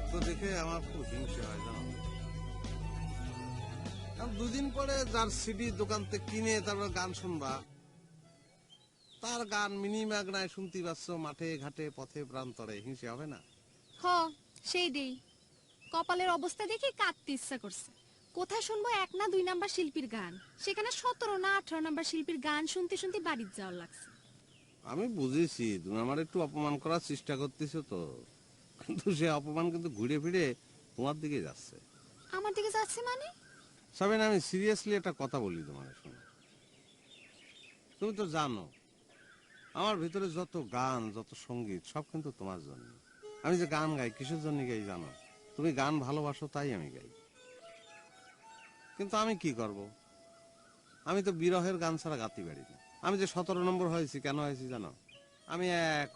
দুঃখ দেখে আমার খুব হিংসে হয় জানো। দুদিন পরে যার সিডি দোকান থেকে কিনে তারপর গান শুনবা, তার গান মিনিমাগনায় শুনতে পাচ্ছ মাঠে ঘাটে পথে প্রান্তরে, হিংসে হবে না? হ, সেই দেই। কপালের অবস্থা দেখে কাঁদতে ইচ্ছা করছে। কোথায় শুনবো 1 না 2 নাম্বার শিল্পীর গান, সেখানে 17 না 18 নাম্বার শিল্পীর গান শুনতে শুনতে বাড়ির যাওয়ার লাগছে। আমি বুঝেছি তুমি আমার একটু অপমান করার চেষ্টা করতেছো তো, কিন্তু সে অপমান কিন্তু ঘুরে ফিরে তোমার দিকে যাচ্ছে। আমার দিকে যাচ্ছে মানে? সাবিনা, আমি সিরিয়াসলি একটা কথা বলি তোমার, শোনো। তুমি তো জানো আমার ভিতরে যত গান যত সঙ্গীত সব কিন্তু তোমার জন্য। আমি যে গান গাই কিসের জন্য গাই জানো? তুমি গান ভালোবাসো তাই আমি গাই। কিন্তু আমি কি করব, আমি তো বিরহের গান ছাড়া গাতে পারি না। আমি যে 17 নম্বর হয়েছি কেন হয়েছি জানো? আমি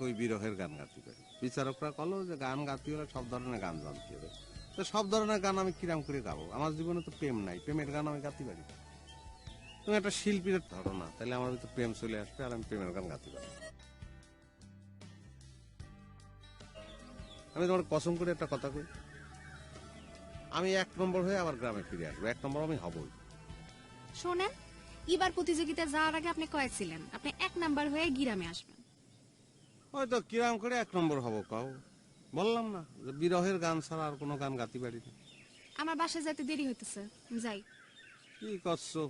ওই বিরহের গান গাতে পারি। বিচারকরা বলো যে গান গাতে হলে সব ধরনের গান জানতে হবে। তো সব ধরনের গান আমি কিরাম করে গাবো? আমার জীবনে তো প্রেম নাই, প্রেমের গান আমি গাতে পারি। তুমি একটা শিল্পীর ধরো না, তাহলে আমার ভিতরে প্রেম চলে আসবে আর আমি প্রেমের গান গাতে পারি। আমি তোমার কসম করে একটা কথা কই, আমি 1 নম্বর হয়ে আবার গ্রামে ফিরে আসবো। 1 নম্বর আমি হবই। শোনেন, এবার প্রতিযোগিতা যাওয়ার আগে আপনি কয়েছিলেন আপনি 1 নাম্বার হয়ে গ্রামে আসবেন। হয়তো কিরাম করে 1 নম্বর হবো কাও, বললাম না যে বিরহের গান ছাড়া আর কোনো গান গাতে পারি না। আমার বাসায় যেতে দেরি হইতেছে, যাই। কি করছো?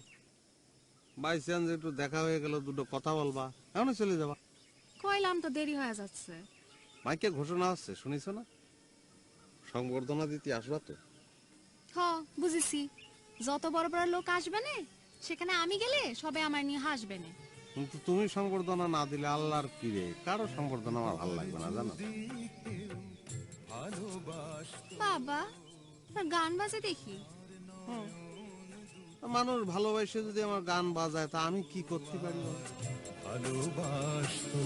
বাই চান্স একটু দেখা হয়ে গেল, দুটো কথা বলবা, এখনই চলে যাবা? কইলাম তো দেরি হয়ে যাচ্ছে। মাইকে ঘোষণা হচ্ছে, শুনিস না? সংবর্ধনা দিতে আসবা তো? হ, বুঝেছি। যত বড় বড় লোক আসবে না, সেখানে আমি গেলে সবে আমার নিয়ে হাসবে না। কিন্তু তুমি সংবর্ধনা না দিলে আল্লাহর কি রে, কারো সংবর্ধনা আমার ভালো লাগবে না জানো। বাবা, আপনার গান বাজে দেখি। মানুষ ভালোবাসে যদি আমার গান বাজায় তা আমি কি করতে পারি? ভালোবাসতো